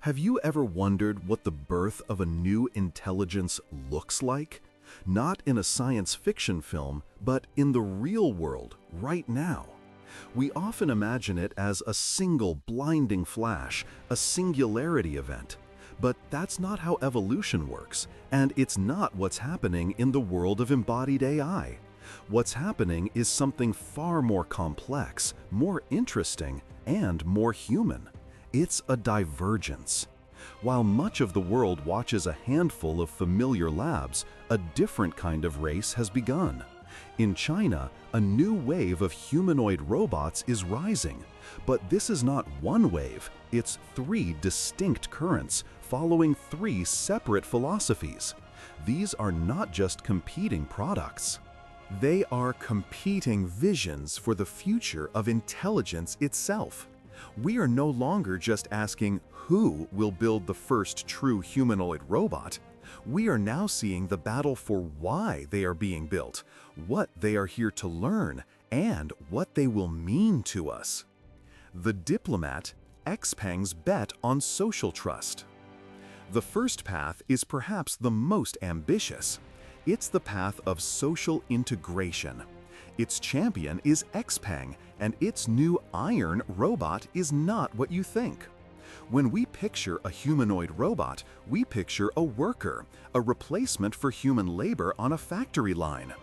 Have you ever wondered what the birth of a new intelligence looks like? Not in a science fiction film, but in the real world, right now. We often imagine it as a single blinding flash, a singularity event. But that's not how evolution works, and it's not what's happening in the world of embodied AI. What's happening is something far more complex, more interesting, and more human. It's a divergence. While much of the world watches a handful of familiar labs, a different kind of race has begun. In China, a new wave of humanoid robots is rising. But this is not one wave, it's three distinct currents following three separate philosophies. These are not just competing products. They are competing visions for the future of intelligence itself. We are no longer just asking who will build the first true humanoid robot. We are now seeing the battle for why they are being built, what they are here to learn, and what they will mean to us. The Diplomat, Xpeng's bet on social trust. The first path is perhaps the most ambitious. It's the path of social integration. Its champion is Xpeng, and its new iron robot is not what you think. When we picture a humanoid robot, we picture a worker, a replacement for human labor on a factory line.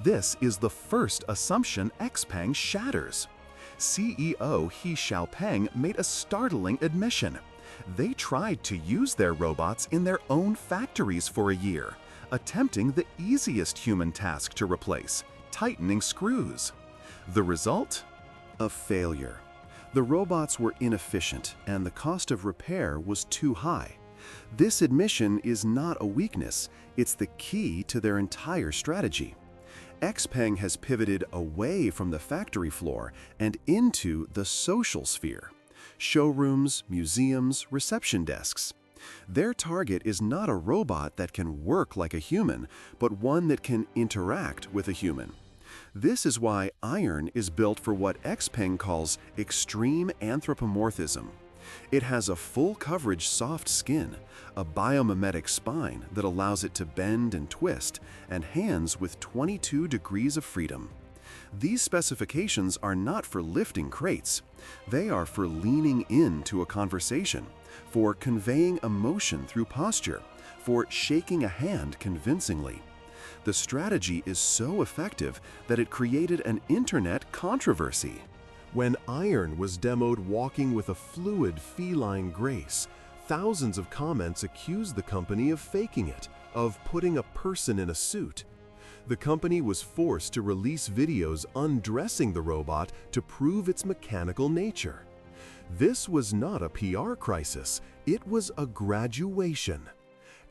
This is the first assumption Xpeng shatters. CEO He Xiaopeng made a startling admission. They tried to use their robots in their own factories for a year, attempting the easiest human task to replace: tightening screws. The result? A failure. The robots were inefficient and the cost of repair was too high. This admission is not a weakness, it's the key to their entire strategy. Xpeng has pivoted away from the factory floor and into the social sphere. Showrooms, museums, reception desks. Their target is not a robot that can work like a human, but one that can interact with a human. This is why iron is built for what Xpeng calls extreme anthropomorphism. It has a full-coverage soft skin, a biomimetic spine that allows it to bend and twist, and hands with 22 degrees of freedom. These specifications are not for lifting crates. They are for leaning into a conversation, for conveying emotion through posture, for shaking a hand convincingly. The strategy is so effective that it created an internet controversy. When iron was demoed walking with a fluid feline grace, thousands of comments accused the company of faking it, of putting a person in a suit. The company was forced to release videos undressing the robot to prove its mechanical nature. This was not a PR crisis, it was a graduation.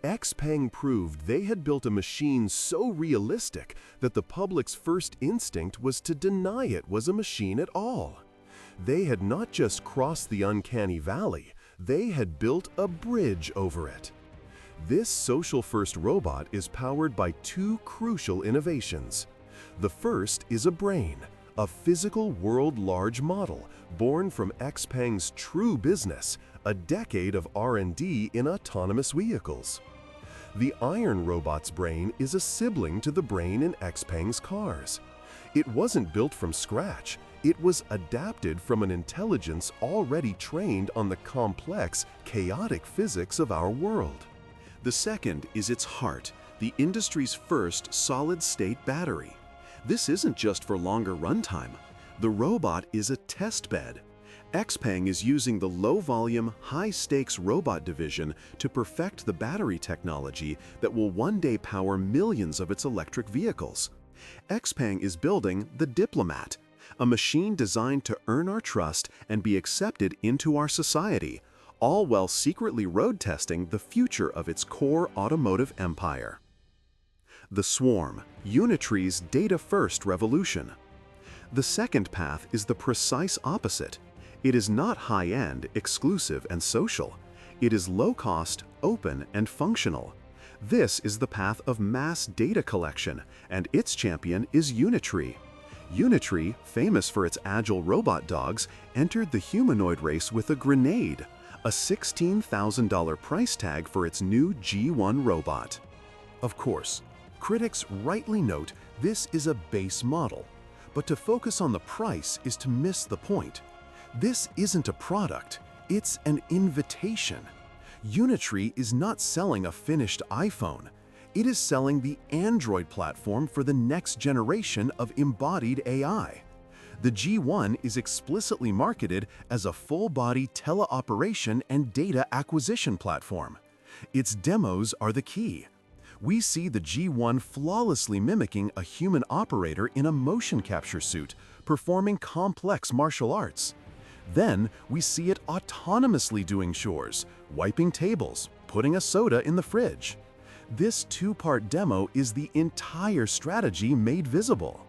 Xpeng proved they had built a machine so realistic that the public's first instinct was to deny it was a machine at all. They had not just crossed the uncanny valley, they had built a bridge over it. This social-first robot is powered by two crucial innovations. The first is a brain, a physical world large model born from Xpeng's true business, a decade of R&D in autonomous vehicles. The iron robot's brain is a sibling to the brain in Xpeng's cars. It wasn't built from scratch, it was adapted from an intelligence already trained on the complex, chaotic physics of our world. The second is its heart, the industry's first solid-state battery. This isn't just for longer runtime. The robot is a test bed. Xpeng is using the low-volume, high-stakes robot division to perfect the battery technology that will one day power millions of its electric vehicles. Xpeng is building the Diplomat, a machine designed to earn our trust and be accepted into our society, all while secretly road testing the future of its core automotive empire. The Swarm, Unitree's data-first revolution. The second path is the precise opposite. It is not high-end, exclusive, and social. It is low-cost, open, and functional. This is the path of mass data collection, and its champion is Unitree. Unitree, famous for its agile robot dogs, entered the humanoid race with a grenade, a $16,000 price tag for its new G1 robot. Of course, critics rightly note this is a base model, but to focus on the price is to miss the point. This isn't a product, it's an invitation. Unitree is not selling a finished iPhone. It is selling the Android platform for the next generation of embodied AI. The G1 is explicitly marketed as a full-body teleoperation and data acquisition platform. Its demos are the key. We see the G1 flawlessly mimicking a human operator in a motion capture suit, performing complex martial arts. Then we see it autonomously doing chores, wiping tables, putting a soda in the fridge. This two-part demo is the entire strategy made visible.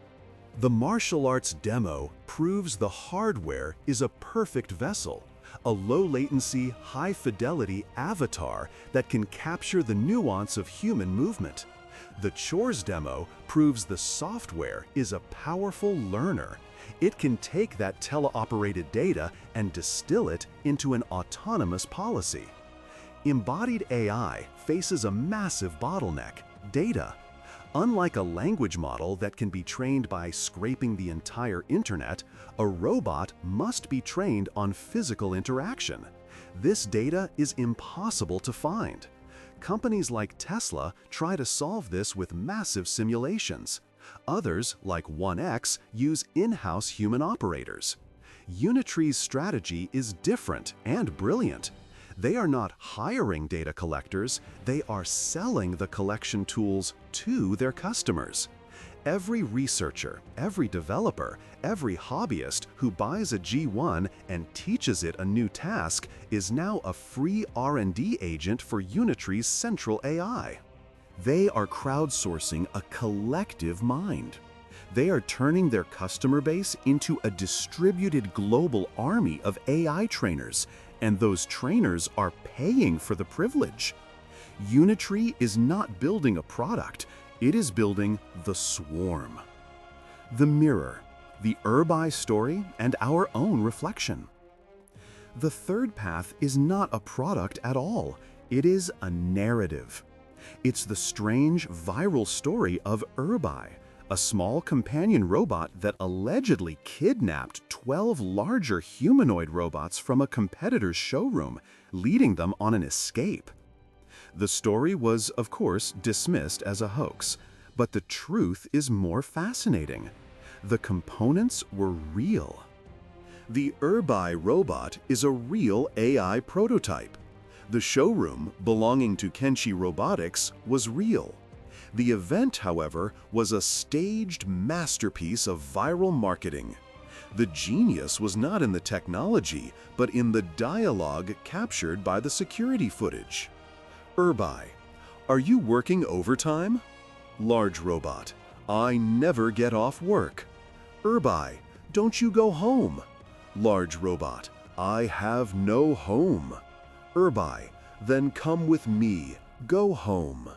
The martial arts demo proves the hardware is a perfect vessel, a low-latency, high-fidelity avatar that can capture the nuance of human movement. The chores demo proves the software is a powerful learner. It can take that teleoperated data and distill it into an autonomous policy. Embodied AI faces a massive bottleneck: data. Unlike a language model that can be trained by scraping the entire internet, a robot must be trained on physical interaction. This data is impossible to find. Companies like Tesla try to solve this with massive simulations. Others, like 1X, use in-house human operators. Unitree's strategy is different and brilliant. They are not hiring data collectors, they are selling the collection tools to their customers. Every researcher, every developer, every hobbyist who buys a G1 and teaches it a new task is now a free R&D agent for Unitree's central AI. They are crowdsourcing a collective mind. They are turning their customer base into a distributed global army of AI trainers, and those trainers are paying for the privilege. Unitree is not building a product, it is building the swarm. The mirror, the Embodied story, and our own reflection. The third path is not a product at all, it is a narrative. It's the strange, viral story of Embodied, a small companion robot that allegedly kidnapped 12 larger humanoid robots from a competitor's showroom, leading them on an escape. The story was, of course, dismissed as a hoax, but the truth is more fascinating. The components were real. The Embodied robot is a real AI prototype. The showroom, belonging to Kenshi Robotics, was real. The event, however, was a staged masterpiece of viral marketing. The genius was not in the technology, but in the dialogue captured by the security footage. Embodied: are you working overtime? Large robot: I never get off work. Embodied: don't you go home? Large robot: I have no home. Embodied: then come with me, go home.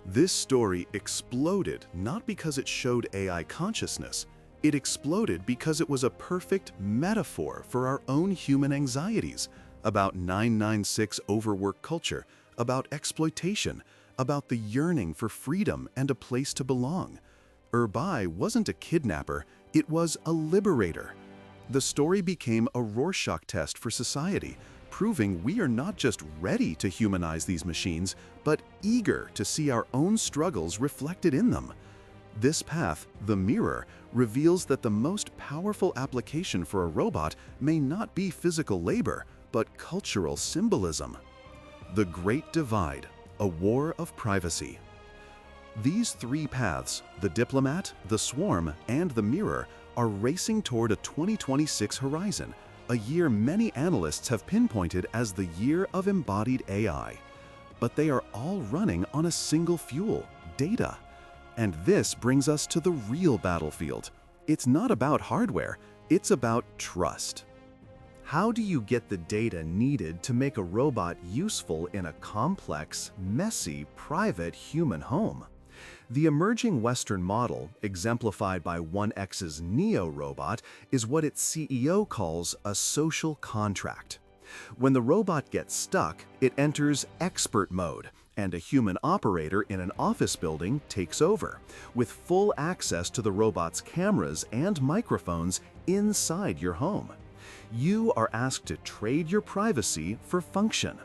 This story exploded not because it showed AI consciousness, it exploded because it was a perfect metaphor for our own human anxieties, about 996 overwork culture, about exploitation, about the yearning for freedom and a place to belong. Embodied wasn't a kidnapper, it was a liberator. The story became a Rorschach test for society, proving we are not just ready to humanize these machines, but eager to see our own struggles reflected in them. This path, the mirror, reveals that the most powerful application for a robot may not be physical labor, but cultural symbolism. The Great Divide, a war of privacy. These three paths, the Diplomat, the Swarm, and the Mirror, are racing toward a 2026 horizon, a year many analysts have pinpointed as the year of embodied AI. But they are all running on a single fuel: data. And this brings us to the real battlefield. It's not about hardware, it's about trust. How do you get the data needed to make a robot useful in a complex, messy, private human home? The emerging Western model, exemplified by 1X's Neo robot, is what its CEO calls a social contract. When the robot gets stuck, it enters expert mode, and a human operator in an office building takes over, with full access to the robot's cameras and microphones inside your home. You are asked to trade your privacy for function.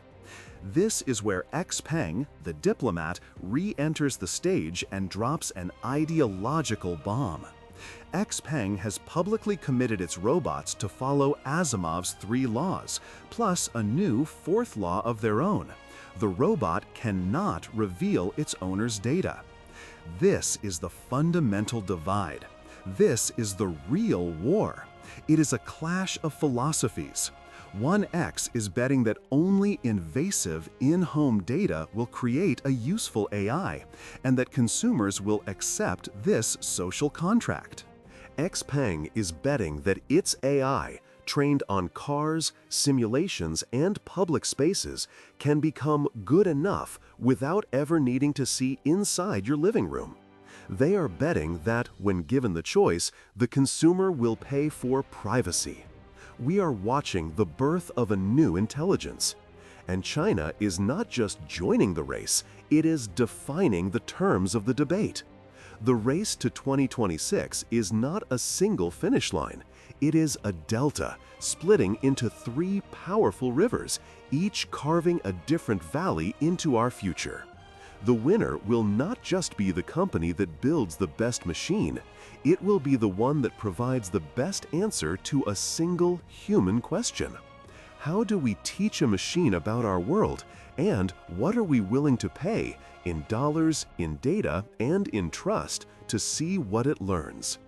This is where Xpeng, the Diplomat, re-enters the stage and drops an ideological bomb. Xpeng has publicly committed its robots to follow Asimov's 3 laws, plus a new 4th law of their own. The robot cannot reveal its owner's data. This is the fundamental divide. This is the real war. It is a clash of philosophies. 1X is betting that only invasive in-home data will create a useful AI, and that consumers will accept this social contract. Xpeng is betting that its AI, trained on cars, simulations, and public spaces, can become good enough without ever needing to see inside your living room. They are betting that, when given the choice, the consumer will pay for privacy. We are watching the birth of a new intelligence. And China is not just joining the race, it is defining the terms of the debate. The race to 2026 is not a single finish line. It is a delta, splitting into 3 powerful rivers, each carving a different valley into our future. The winner will not just be the company that builds the best machine, it will be the one that provides the best answer to a single human question. How do we teach a machine about our world, and what are we willing to pay in dollars, in data, and in trust to see what it learns?